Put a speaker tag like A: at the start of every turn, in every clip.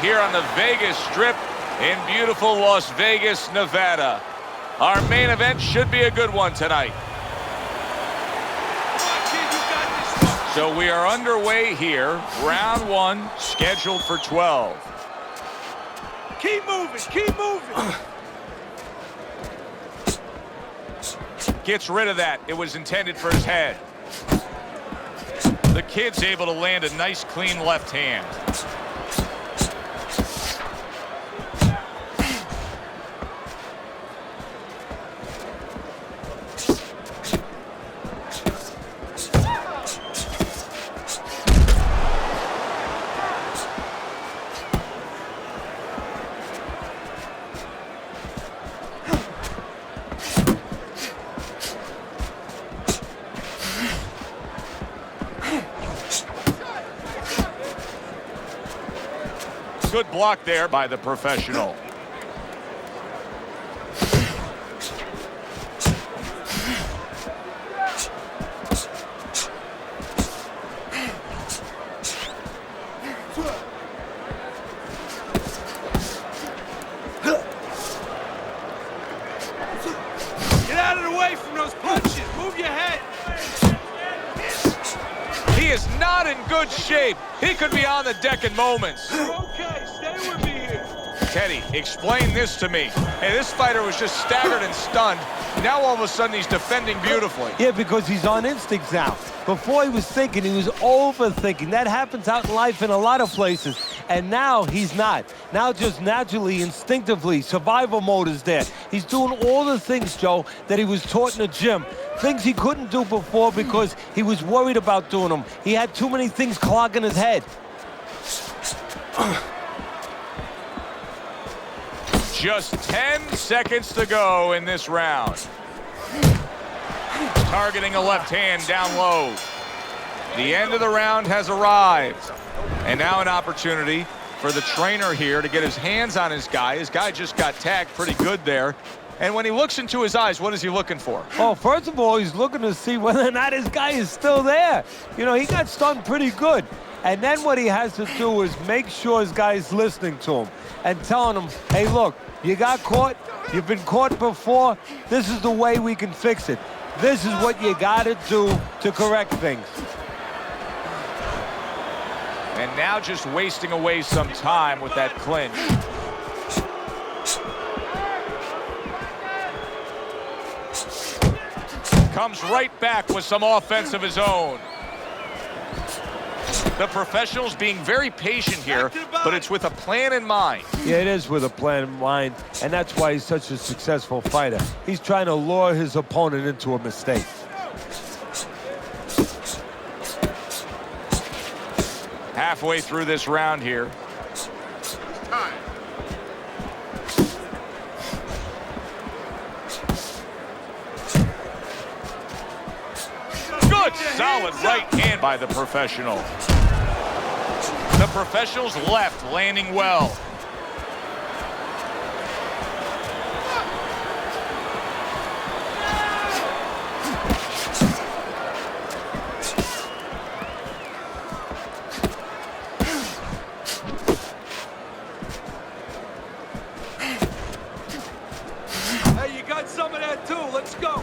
A: Here on the Vegas Strip in beautiful Las Vegas, Nevada. Our main event should be a good one tonight. So we are underway here. Round one, scheduled for 12.
B: Keep moving, keep moving.
A: Gets rid of that. It was intended for his head. The kid's able to land a nice, clean left hand. Good block there by the professional.
B: Get out of the way from those punches. Move your head.
A: He is not in good shape. He could be on the deck in moments.
B: You're okay. Stay with me here.
A: Teddy, explain this to me. Hey, this fighter was just staggered and stunned. Now all of a sudden he's defending beautifully.
C: Yeah, because he's on instinct now. Before he was thinking, he was overthinking. That happens out in life in a lot of places. And now he's not. Now just naturally, instinctively, survival mode is there. He's doing all the things, Joe, that he was taught in the gym. Things he couldn't do before because he was worried about doing them. He had too many things clogging his head.
A: Just 10 seconds to go in this round. Targeting a left hand down low. The end of the round has arrived. And now an opportunity for the trainer here to get his hands on his guy. His guy just got tagged pretty good there. And when he looks into his eyes, what is he looking for?
C: Oh, first of all, he's looking to see whether or not his guy is still there. You know, he got stunned pretty good. And then what he has to do is make sure his guy is listening to him and telling him, hey, look, you got caught. You've been caught before. This is the way we can fix it. This is what you got to do to correct things.
A: And now just wasting away some time with that clinch. Comes right back with some offense of his own. The professional's being very patient here, but it's with a plan in mind.
C: Yeah, it is with a plan in mind, and that's why he's such a successful fighter. He's trying to lure his opponent into a mistake.
A: Halfway through this round here. Good, solid right hand by the professional. The professional's left landing well.
B: Hey, you got some of that too. Let's go.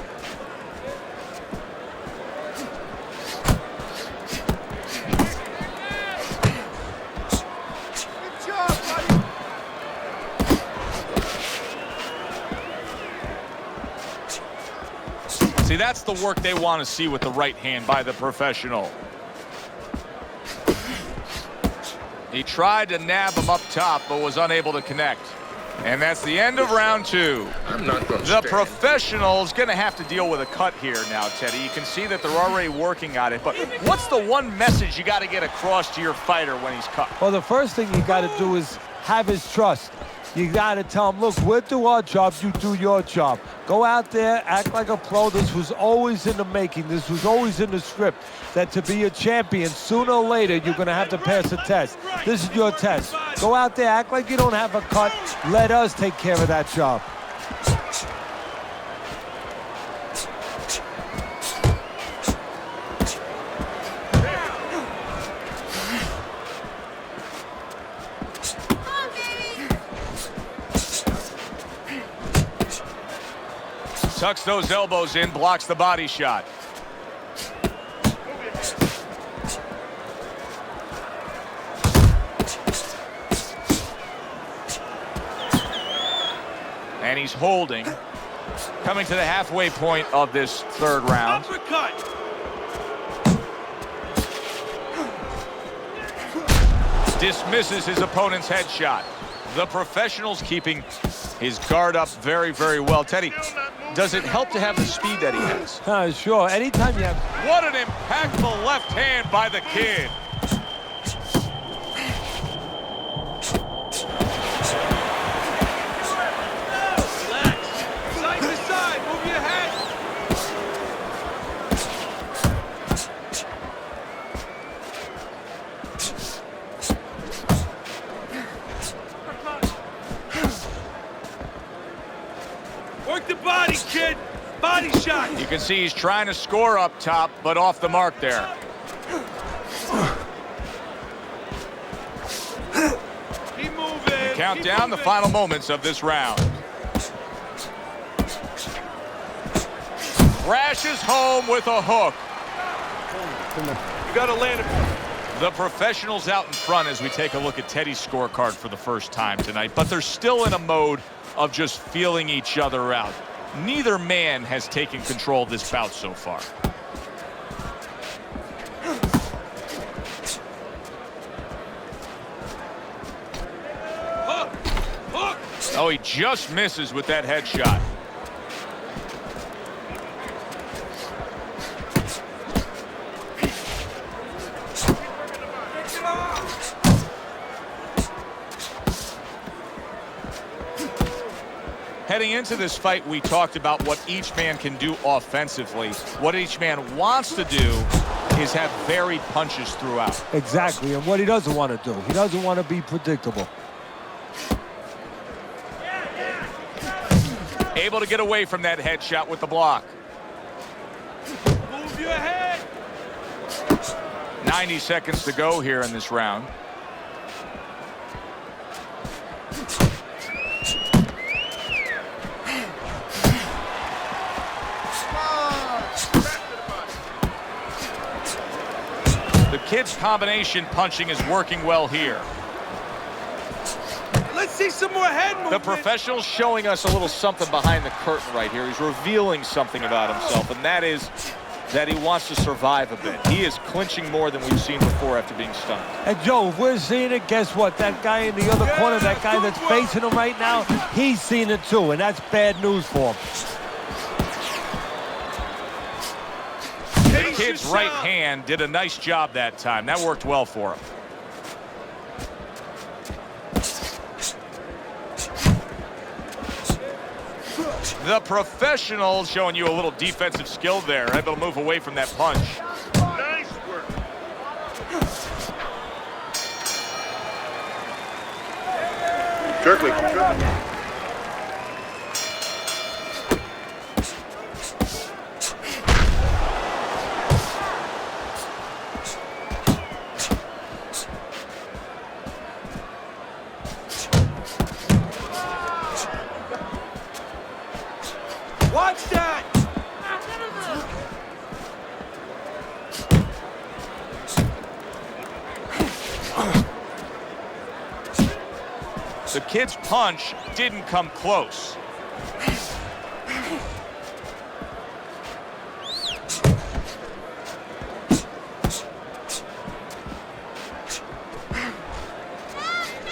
A: See, that's the work they want to see with the right hand by the professional. He tried to nab him up top, but was unable to connect. And that's the end of round two. The professional's going to have to deal with a cut here now, Teddy. You can see that they're already working on it. But what's the one message you got to get across to your fighter when he's cut?
C: Well, the first thing you got to do is have his trust. You got to tell him, look, we'll do our job, you do your job. Go out there, act like a pro. This was always in the making. This was always in the script, that to be a champion, sooner or later, you're going to have to pass a test. This is your test. Go out there, act like you don't have a cut. Let us take care of that job.
A: Tucks those elbows in, blocks the body shot. And he's holding. Coming to the halfway point of this third round.
B: Uppercut.
A: Dismisses his opponent's headshot. The professional's keeping his guard up very, very well. Teddy, does it help to have the speed that he has?
C: Sure. Anytime you have...
A: What an impactful left hand by the kid.
B: Work the body, kid. Body shot.
A: You can see he's trying to score up top, but off the mark there.
B: Keep moving.
A: Count down the final moments of this round. Crashes home with a hook.
B: You got to land it.
A: The professionals out in front as we take a look at Teddy's scorecard for the first time tonight, but they're still in a mode of just feeling each other out. Neither man has taken control of this bout so far.
B: Hook. Hook.
A: Oh, he just misses with that headshot. Heading into this fight, we talked about what each man can do offensively. What each man wants to do is have varied punches throughout.
C: Exactly, and what he doesn't want to do. He doesn't want to be predictable.
A: Able to get away from that headshot with the block.
B: Move your head.
A: 90 seconds to go here in this round. The kid's combination punching is working well here.
B: Let's see some more head movement.
A: The professional's showing us a little something behind the curtain right here. He's revealing something about himself, and that is that he wants to survive a bit. He is clinching more than we've seen before after being stunned.
C: And Joe, if we're seeing it, guess what? That guy in the other corner, that guy that's facing him right now, he's seen it too, and that's bad news for him.
A: The kid's right hand did a nice job that time. That worked well for him. The professional showing you a little defensive skill there. Able to move away from that punch.
B: Nice work.
D: Kirkley.
B: Watch that.
A: The kid's punch didn't come close.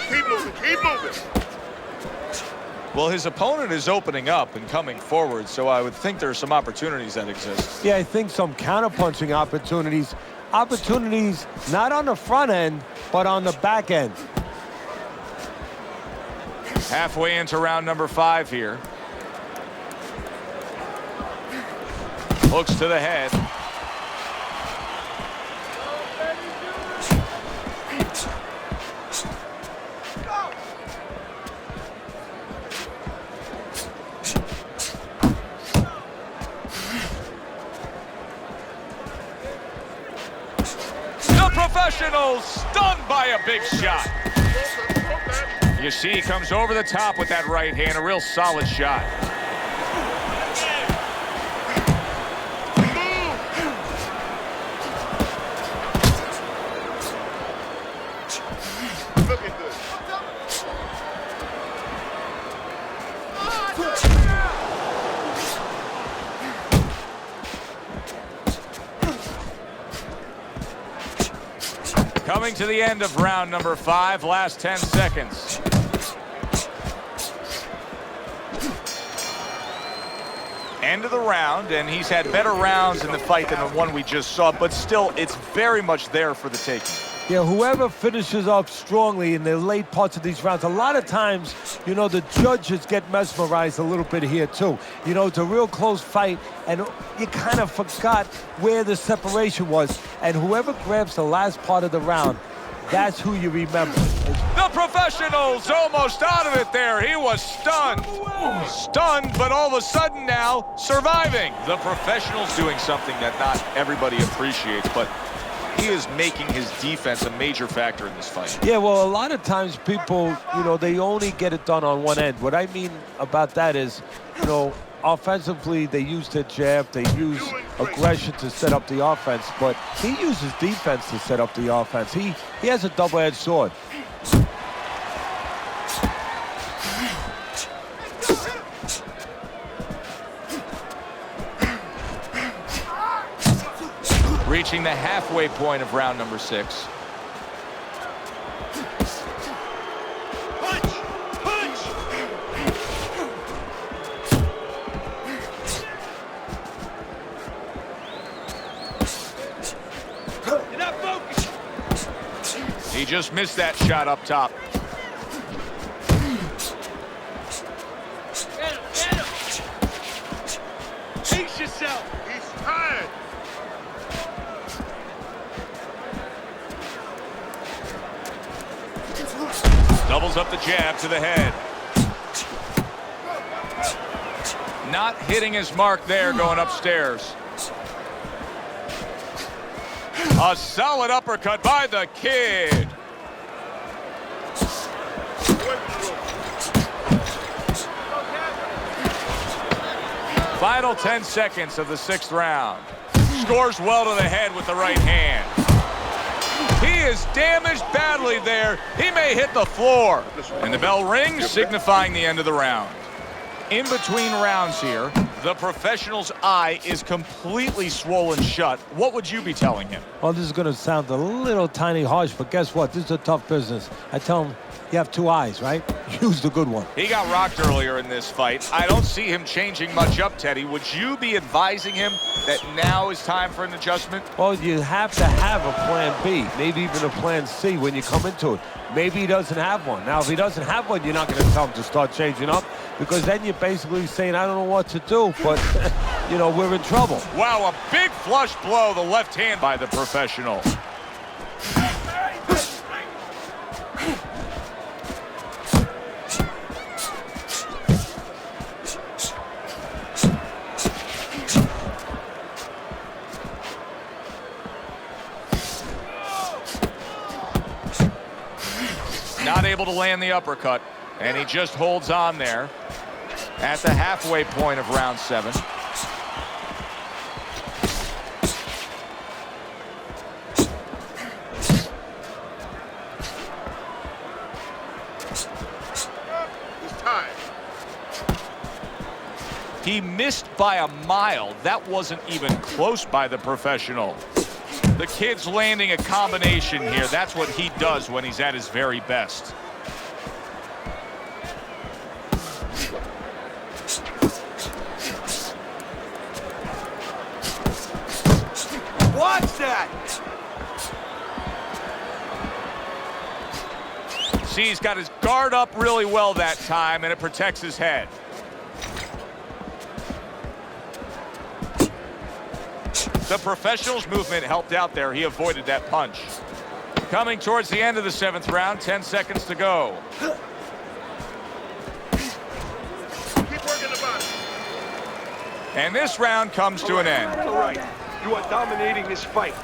D: Keep moving, keep moving.
A: Well, his opponent is opening up and coming forward, so I would think there are some opportunities that exist.
C: Yeah, I think some counterpunching opportunities. Opportunities not on the front end, but on the back end.
A: Halfway into round number 5 here. Hooks to the head. The professional stunned by a big shot. You see, he comes over the top with that right hand, a real solid shot. Coming to the end of round number 5, last 10 seconds. End of the round, and he's had better rounds in the fight than the one we just saw, but still, it's very much there for the taking.
C: Yeah, whoever finishes up strongly in the late parts of these rounds, a lot of times, you know, the judges get mesmerized a little bit here too. You know, it's a real close fight, and you kind of forgot where the separation was. And whoever grabs the last part of the round, that's who you remember.
A: The professional's almost out of it there. He was stunned. Stunned, but all of a sudden now, surviving. The professional's doing something that not everybody appreciates, but he is making his defense a major factor in this fight.
C: Yeah, well, a lot of times people, you know, they only get it done on one end. What I mean about that is, you know, offensively, they use their jab, they use aggression to set up the offense, but he uses defense to set up the offense. He has a double-edged sword.
A: Reaching the halfway point of round number 6.
B: Punch! Punch! You're not focused!
A: He just missed that shot up top.
B: Get him! Get him! Pace yourself!
D: He's tired.
A: Doubles up the jab to the head. Not hitting his mark there, going upstairs. A solid uppercut by the kid. Final 10 seconds of the 6th round. Scores well to the head with the right hand. He is damaged badly there. He may hit the floor. And the bell rings, signifying the end of the round. In between rounds here, the professional's eye is completely swollen shut. What would you be telling him?
C: Well, this is going to sound a little tiny harsh, but guess what? This is a tough business. I tell him, you have 2 eyes, right? Use the good one.
A: He got rocked earlier in this fight. I don't see him changing much up, Teddy. Would you be advising him that now is time for an adjustment?
C: Well, you have to have a plan B, maybe even a plan C when you come into it. Maybe he doesn't have one. Now, if he doesn't have one, you're not going to tell him to start changing up, because then you're basically saying, I don't know what to do, but, you know, we're in trouble.
A: Wow, a big flush blow, the left hand by the professional. Not able to land the uppercut, and he just holds on there at the halfway point of round 7.
D: He's tired.
A: He missed by a mile. That wasn't even close by the professional. The kid's landing a combination here. That's what he does when he's at his very best.
B: Watch that!
A: See, he's got his guard up really well that time, and it protects his head. The professional's movement helped out there. He avoided that punch. Coming towards the end of the 7th round, 10 seconds to go.
D: Keep working the body.
A: And this round comes to an end.
B: All right. You are dominating this fight.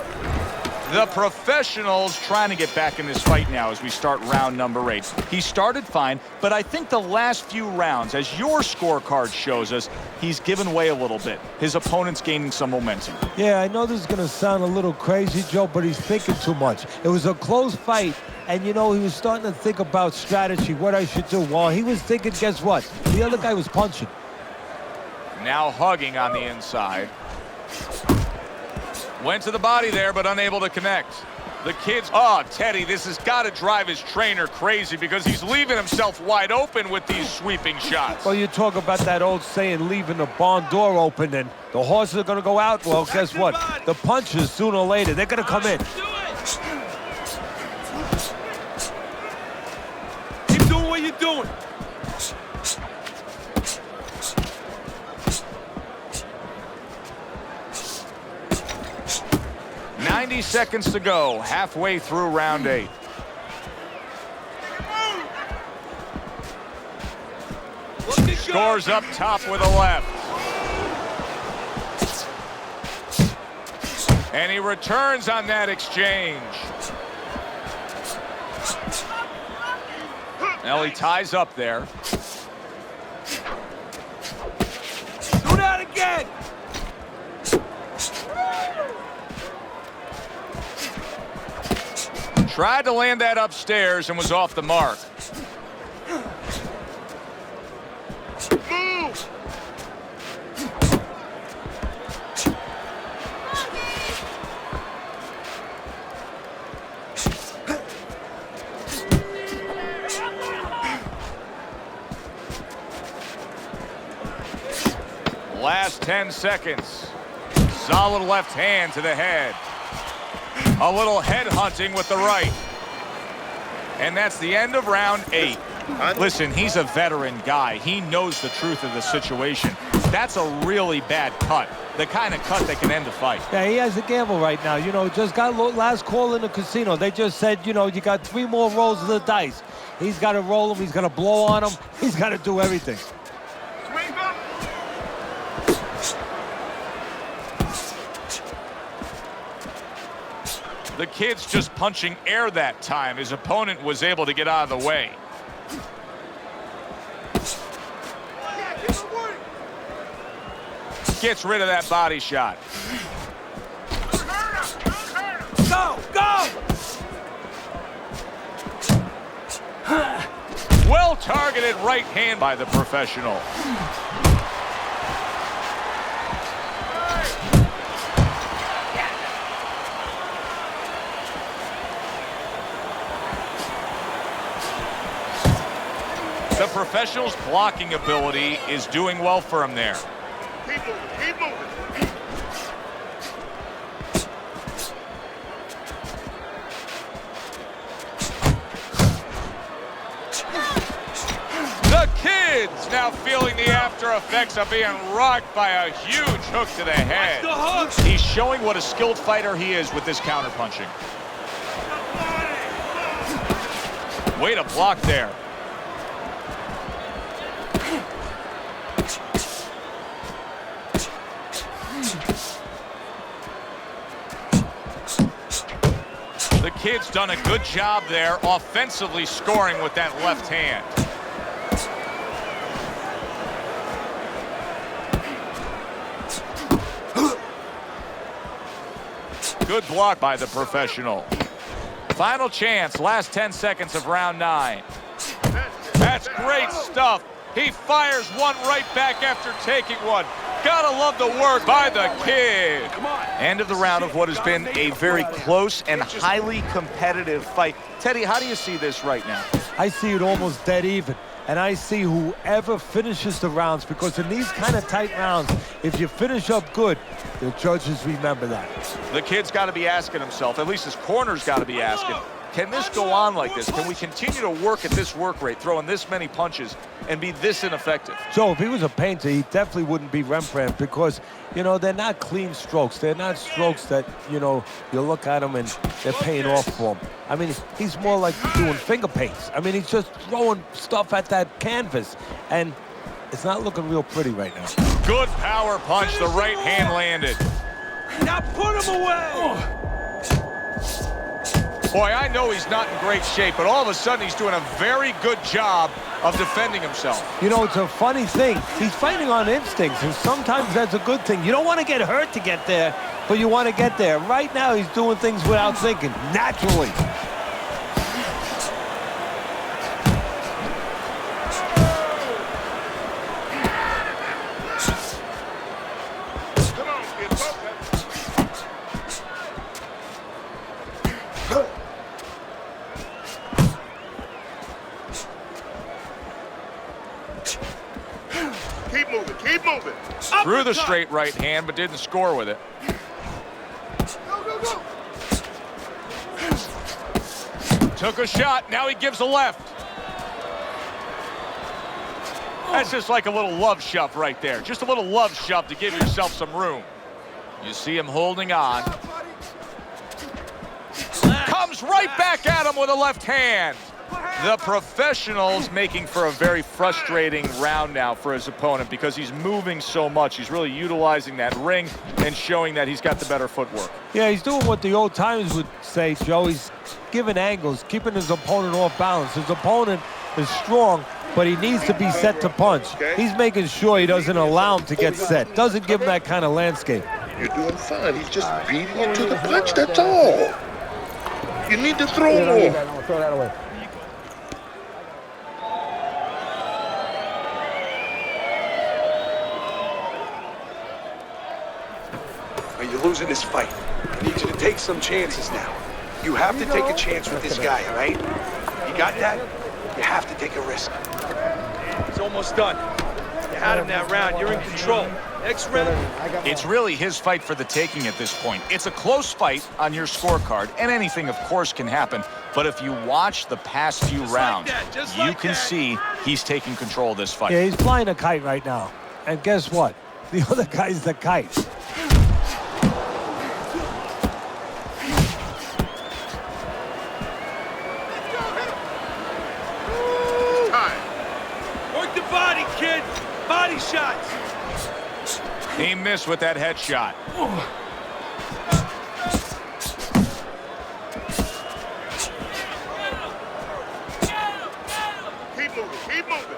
A: The professional's trying to get back in this fight now as we start round number 8. He started fine, but I think the last few rounds, as your scorecard shows us, he's given way a little bit. His opponent's gaining some momentum.
C: Yeah, I know this is going to sound a little crazy, Joe, but he's thinking too much. It was a close fight, and, you know, he was starting to think about strategy, what I should do. While he was thinking, guess what? The other guy was punching.
A: Now hugging on the inside. Went to the body there, but unable to connect. The kid's, oh, Teddy, this has got to drive his trainer crazy because he's leaving himself wide open with these sweeping shots.
C: Well, you talk about that old saying, leaving the barn door open, and the horses are going to go out. Well, guess what? The punches, sooner or later, they're going to come in.
B: Keep doing what you're doing.
A: "90 seconds to go, halfway through round 8. Scores up top with a left. And he returns on that exchange. Now he ties up there.
B: Do that again.
A: Tried to land that upstairs and was off the mark.
D: Move!
A: Last 10 seconds. Solid left hand to the head. A little head hunting with the right. And that's the end of round 8. Listen, he's a veteran guy. He knows the truth of the situation. That's a really bad cut. The kind of cut that can end a fight.
C: Yeah, he has a gamble right now. You know, just got last call in the casino. They just said, you know, you got 3 more rolls of the dice. He's got to roll them. He's got to blow on them. He's got to do everything.
D: Swing up!
A: The kid's just punching air that time. His opponent was able to get out of the way. Gets rid of that body shot.
B: Go, go!
A: Well targeted right hand by the professional. The professional's blocking ability is doing well for him there.
D: Keep moving, keep moving.
A: The kid's now feeling the after effects of being rocked by a huge hook to the head.
B: The hook.
A: He's showing what a skilled fighter he is with this counterpunching. Way to block there. The kid's done a good job there, offensively scoring with that left hand. Good block by the professional. Final chance, last 10 seconds of round 9. That's great stuff. He fires one right back after taking one. Gotta love the work by the kid. End of the round of what has been a very close and highly competitive fight. Teddy, how do you see this right now?
C: I see it almost dead even. And I see whoever finishes the rounds, because in these kind of tight rounds, if you finish up good, the judges remember that.
A: The kid's got to be asking himself, at least his corner's got to be asking, can this go on like this? Can we continue to work at this work rate, throwing this many punches, and be this ineffective?
C: So if he was a painter, he definitely wouldn't be Rembrandt, because, you know, they're not clean strokes. They're not strokes that, you know, you look at them and they're paying off for him. I mean, he's more like doing finger paints. I mean, he's just throwing stuff at that canvas, and it's not looking real pretty right now.
A: Good power punch. The right hand landed.
B: Now put him away!
A: Boy, I know he's not in great shape, but all of a sudden he's doing a very good job of defending himself.
C: You know, it's a funny thing. He's fighting on instincts, and sometimes that's a good thing. You don't want to get hurt to get there, but you want to get there. Right now, he's doing things without thinking, naturally.
D: Come on, kid, focus. Keep moving, keep moving.
A: Threw the straight right hand, but didn't score with it.
D: Go, go, go.
A: Took a shot, now he gives a left. That's just like a little love shove right there. Just a little love shove to give yourself some room. You see him holding on. Comes right back at him with a left hand. The professional's making for a very frustrating round now for his opponent because he's moving so much. He's really utilizing that ring and showing that he's got the better footwork.
C: Yeah, he's doing what the old timers would say, Joe. He's giving angles, keeping his opponent off balance. His opponent is strong, but he needs to be set to punch. He's making sure he doesn't allow him to get set. Doesn't give him that kind of landscape.
D: You're doing fine. He's just beating you to the punch, that's all. You need to throw more.
E: Throw that away.
B: You're losing this fight. I need you to take some chances now. You have to take a chance with this guy, all right? You got that? You have to take a risk. He's almost done. You had him that round. You're in control. Next round.
A: It's really his fight for the taking at this point. It's a close fight on your scorecard, and anything, of course, can happen. But if you watch the past few rounds, you can see he's taking control of this fight.
C: Yeah, he's flying a kite right now. And guess what? The other guy's the kite.
B: Work the body, kid. Body shots.
A: He missed with that headshot.
D: Keep moving, keep moving.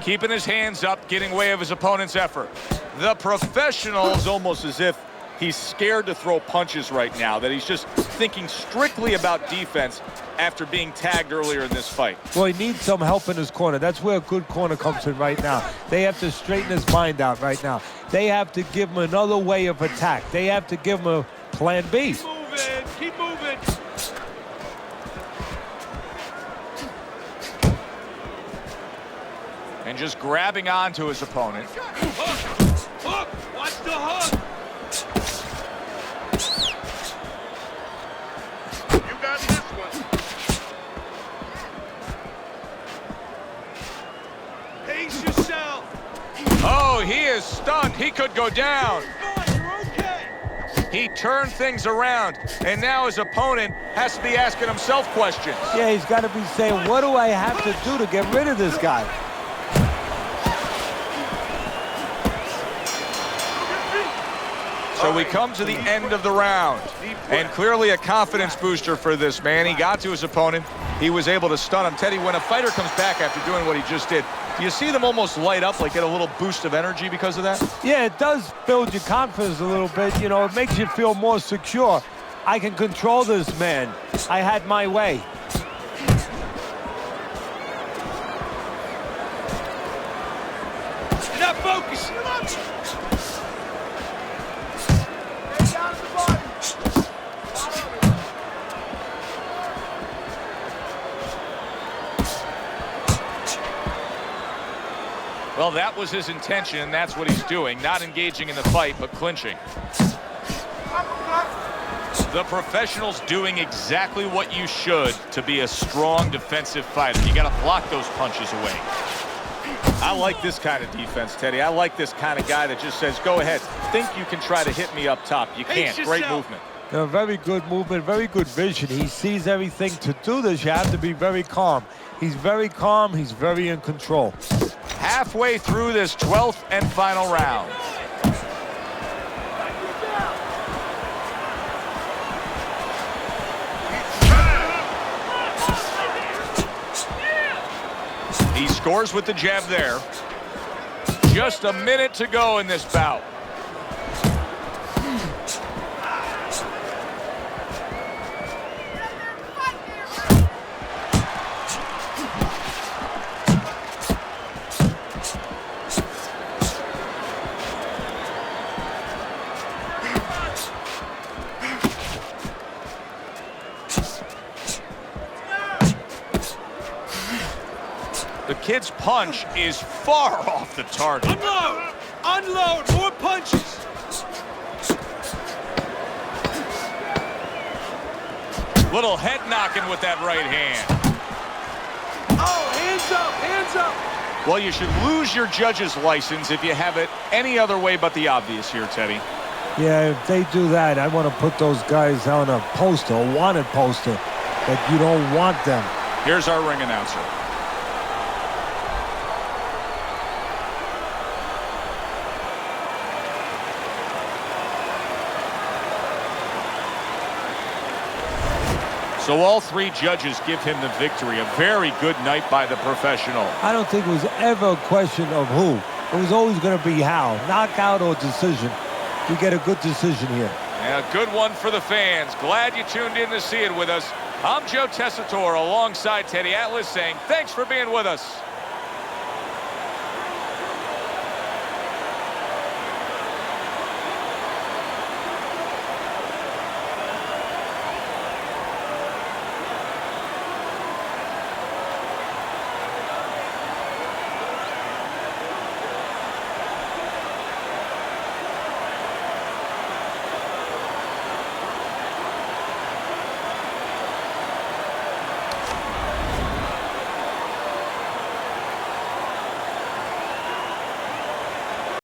A: Keeping his hands up, getting way of his opponent's effort. The professional's almost as if he's scared to throw punches right now, that he's just thinking strictly about defense after being tagged earlier in this fight.
C: Well, he needs some help in his corner. That's where a good corner comes in right now. They have to straighten his mind out right now. They have to give him another way of attack. They have to give him a plan B.
B: Keep moving. Keep moving.
A: And just grabbing onto his opponent.
B: Hook. Hook. Watch the hook.
D: You got this one.
B: Pace yourself.
A: Oh, he is stunned. He could go down.
B: Fine, you're okay.
A: He turned things around, and now his opponent has to be asking himself questions.
C: Yeah, he's got to be saying, what do I have to do to get rid of this guy?
A: So we come to the end of the round, and clearly a confidence booster for this man. He got to his opponent. He was able to stun him. Teddy, when a fighter comes back after doing what he just did, do you see them almost light up, like get a little boost of energy because of that?
C: Yeah, it does build your confidence a little bit. You know, it makes you feel more secure. I can control this man. I had my way.
B: You're not focusing.
A: Well, that was his intention, and that's what he's doing. Not engaging in the fight, but clinching. The professional's doing exactly what you should to be a strong defensive fighter. You got to block those punches away. I like this kind of defense, Teddy. I like this kind of guy that just says, go ahead, think you can try to hit me up top. You can't. Great movement.
C: Very good movement, very good vision. He sees everything. To do this, you have to be very calm. He's very calm. He's very in control.
A: Halfway through this 12th and final round. He scores with the jab there. Just a minute to go in this bout. The kid's punch is far off the target.
B: Unload! Unload! More punches!
A: Little head knocking with that right hand.
B: Oh, hands up! Hands up!
A: Well, you should lose your judge's license if you have it any other way but the obvious here, Teddy.
C: Yeah, if they do that, I want to put those guys on a poster, a wanted poster, that you don't want them.
A: Here's our ring announcer. So all three judges give him the victory. A very good night by the professional.
C: I don't think it was ever a question of who. It was always going to be how. Knockout or decision. We get a good decision here.
A: Yeah, a good one for the fans. Glad you tuned in to see it with us. I'm Joe Tessitore alongside Teddy Atlas saying thanks for being with us.